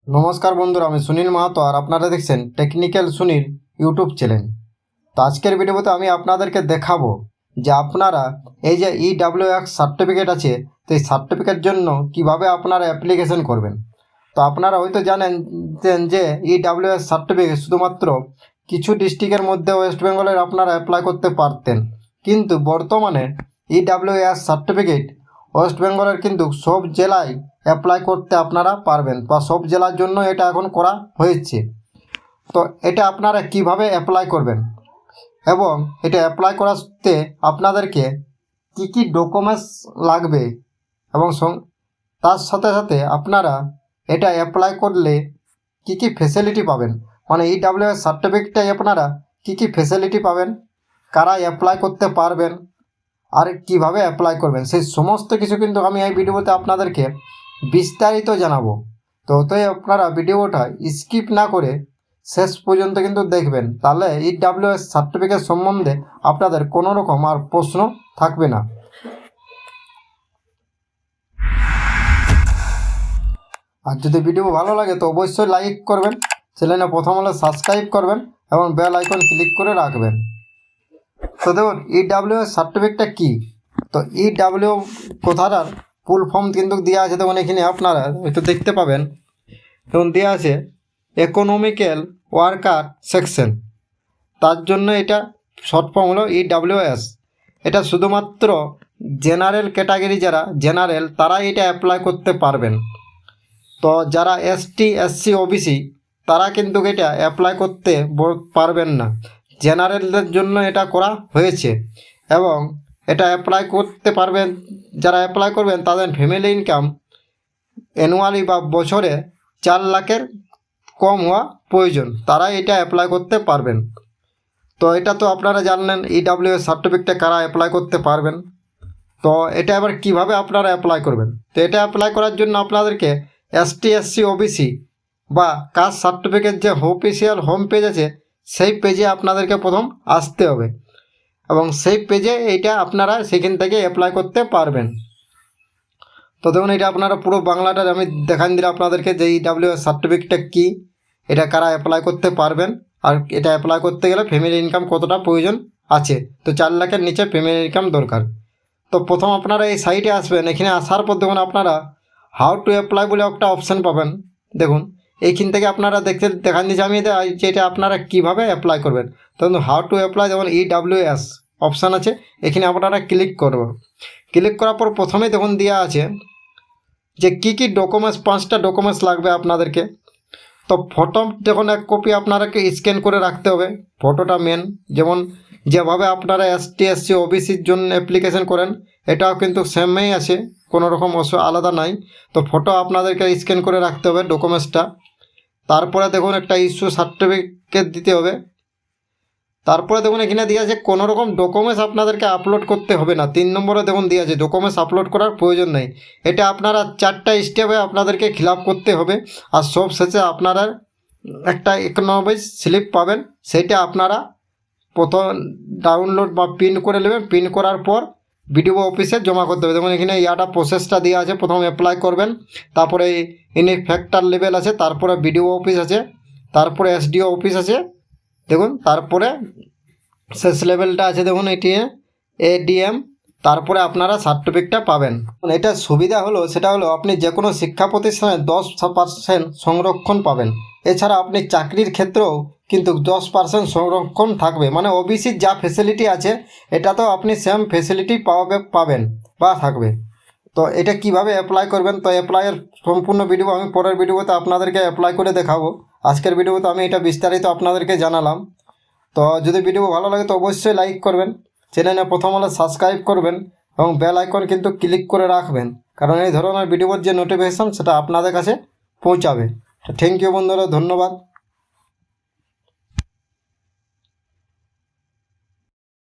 নমস্কার বন্ধুরা, আমি সুনীল মাহাতো আর আপনারা দেখছেন টেকনিক্যাল সুনীল ইউটিউব চ্যানেল। তো আজকের ভিডিওতে আমি আপনাদেরকে দেখাবো যে আপনারা এই যে EWX সার্টিফিকেট আছে, তো এই সার্টিফিকেট জন্য কিভাবে আপনারা অ্যাপ্লিকেশন করবেন। তো আপনারা হয়তো জানেন যে EWX সার্টিফিকেট শুধুমাত্র কিছু ডিস্ট্রিক্টের মধ্যে ওয়েস্ট বেঙ্গলের আপনারা অ্যাপ্লাই করতে পারতেন, কিন্তু বর্তমানে EWX সার্টিফিকেট ওয়েস্ট বেঙ্গলের কিন্তু সব জেলায় অ্যাপ্লাই করতে আপনারা পারবেন, বা সব জেলার জন্য এটা এখন করা হয়েছে। তো এটা আপনারা কিভাবে অ্যাপ্লাই করবেন এবং এটা অ্যাপ্লাই করাতে আপনাদেরকে কি কি ডকুমেন্টস লাগবে এবং তার সাথে সাথে আপনারা এটা অ্যাপ্লাই করলে কি কি ফেসিলিটি পাবেন, মানে EWX সার্টিফিকেটটাই আপনারা কি কি ফেসিলিটি পাবেন, কারা অ্যাপ্লাই করতে পারবেন আর কিভাবে অ্যাপ্লাই করবেন, সেই সমস্ত কিছু কিন্তু আমি এই ভিডিওতে আপনাদেরকে বিস্তারিত জানাবো। তো তাই আপনারা ভিডিওটা স্কিপ না করে শেষ পর্যন্ত কিন্তু দেখবেন, তাহলে EWX সার্টিফিকেট সম্বন্ধে আপনাদের কোনো রকম আর প্রশ্ন থাকবে না। আর যদি ভিডিও ভালো লাগে তো অবশ্যই লাইক করবেন, চ্যানেলে প্রথম হলে সাবস্ক্রাইব করবেন এবং বেল আইকন ক্লিক করে রাখবেন। তো দেখুন EWX সার্টিফিকেটটা কী, তো EW কথাটার ফুল ফর্ম কিন্তু দেওয়া আছে, তখন এখানে আপনারা হয়তো দেখতে পাবেন, তখন দেওয়া আছে ইকোনমিক্যাল ওয়ার্কার সেকশন। তার জন্য এটা শর্ট ফর্ম হলো EWS। এটা শুধুমাত্র জেনারেল ক্যাটাগরি, যারা জেনারেল তারা এটা অ্যাপ্লাই করতে পারবেন। তো যারা ST SC OBC তারা কিন্তু এটা অ্যাপ্লাই করতে পারবেন না। জেনারেলদের জন্য এটা করা হয়েছে এবং এটা অ্যাপ্লাই করতে পারবেন, যারা অ্যাপ্লাই করবেন তাদের ফ্যামিলি ইনকাম অ্যানুয়ালি বা বছরে 4 লাখের কম হওয়া প্রয়োজন, তারা এটা অ্যাপ্লাই করতে পারবেন। তো এটা তো আপনারা জানলেন EWX সার্টিফিকেটটা কারা অ্যাপ্লাই করতে পারবেন। তো এটা এবার কিভাবে আপনারা অ্যাপ্লাই করবেন, তো এটা অ্যাপ্লাই করার জন্য আপনাদেরকে ST SC OBC বা কাস্ট সার্টিফিকেট যে অফিসিয়াল হোম পেজ আছে সেই পেজে আপনাদেরকে প্রথম আসতে হবে এবং সেই পেজে এইটা আপনারা সেখান থেকে অ্যাপ্লাই করতে পারবেন। তো দেখুন এটা আপনারা পুরো বাংলাটা আমি দেখান দিলাম আপনাদেরকে যে EWX সার্টিফিকেটটা কী, এটা কারা অ্যাপ্লাই করতে পারবেন, আর এটা অ্যাপ্লাই করতে গেলে ফ্যামিলি ইনকাম কতটা প্রয়োজন আছে। তো 4 লাখের নিচে ফ্যামিলি ইনকাম দরকার। তো প্রথম আপনারা এই সাইটে আসবেন, এখানে আসার পর দেখুন আপনারা হাউ টু অ্যাপ্লাই বলে একটা অপশান পাবেন। দেখুন এইখান থেকে আপনারা দেখান দিচ্ছি আমি যে এটা আপনারা কীভাবে অ্যাপ্লাই করবেন। তখন হাউ টু অ্যাপ্লাই যেমন EWS অপশান আছে, এখানে আপনারা ক্লিক করব। ক্লিক করার পর প্রথমেই দেখুন দেওয়া আছে যে কী কী ডকুমেন্টস, 5টা ডকুমেন্টস লাগবে আপনাদেরকে। তো ফটো যখন এক কপি আপনারাকে স্ক্যান করে রাখতে হবে, ফটোটা মেন। যেমন যেভাবে আপনারা ST SC OBCর জন্য অ্যাপ্লিকেশন করেন এটাও কিন্তু সেমই আছে, কোনো রকম আলাদা নাই। তো ফটো আপনাদেরকে স্ক্যান করে রাখতে হবে ডকুমেন্টসটা। তারপরে দেখুন একটা ইস্যু সার্টিফিকেট দিতে হবে। তারপরে দেখুন এখানে দেওয়া আছে কোনো রকম ডকুমেন্টস আপনাদেরকে আপলোড করতে হবে না। 3 নম্বরে দেখুন দেওয়া আছে ডকুমেন্টস আপলোড করার প্রয়োজন নেই। এটা আপনারা 4টা স্টেপে আপনাদেরকে ফিল আপ করতে হবে। আর সব শেষে আপনারা একটা একনব্বই স্লিপ পাবেন, সেইটা আপনারা প্রথম ডাউনলোড বা প্রিন্ট করে নেবেন। প্রিন্ট করার পর বিডিও অফিসে জমা করতে হবে। দেখুন এখানে ইয়াটা প্রসেসটা দেওয়া আছে, প্রথম অ্যাপ্লাই করবেন, তারপরে ইনফ্যাক্টর লেভেল আছে, তারপরে বিডিও অফিস আছে, তারপরে SDO অফিস আছে, দেখুন তারপরে শেষ লেভেলটা আছে দেখুন এটি ADM, তারপরে আপনারা সার্টিফিকেটটা পাবেন। এটা সুবিধা হলো সেটা হলো আপনি যে কোনো শিক্ষা প্রতিষ্ঠানে 10% সংরক্ষণ পাবেন। এছাড়া আপনি চাকরির ক্ষেত্রেও কিন্তু 10% সংরক্ষণ থাকবে, মানে OBCর যা ফেসিলিটি আছে এটাতেও আপনি সেম ফেসিলিটি পাবেন বা থাকবে। তো এটা কিভাবে অ্যাপ্লাই করবেন, তো অ্যাপ্লাইয়ের সম্পূর্ণ ভিডিও আমি পরের ভিডিওতে আপনাদেরকে অ্যাপ্লাই করে দেখাবো। আজকের ভিডিওতে আমি এটা বিস্তারিত আপনাদেরকে জানালাম। তো যদি ভিডিও ভালো লাগে তো অবশ্যই লাইক করবেন, চ্যানেলে প্রথম হলে সাবস্ক্রাইব করবেন এবং বেল আইকন কিন্তু ক্লিক করে রাখবেন, কারণ এই ধরনের ভিডিওর যে নোটিফিকেশান সেটা আপনাদের কাছে পৌঁছাবে। থ্যাংক ইউ বন্ধুরা, ধন্যবাদ।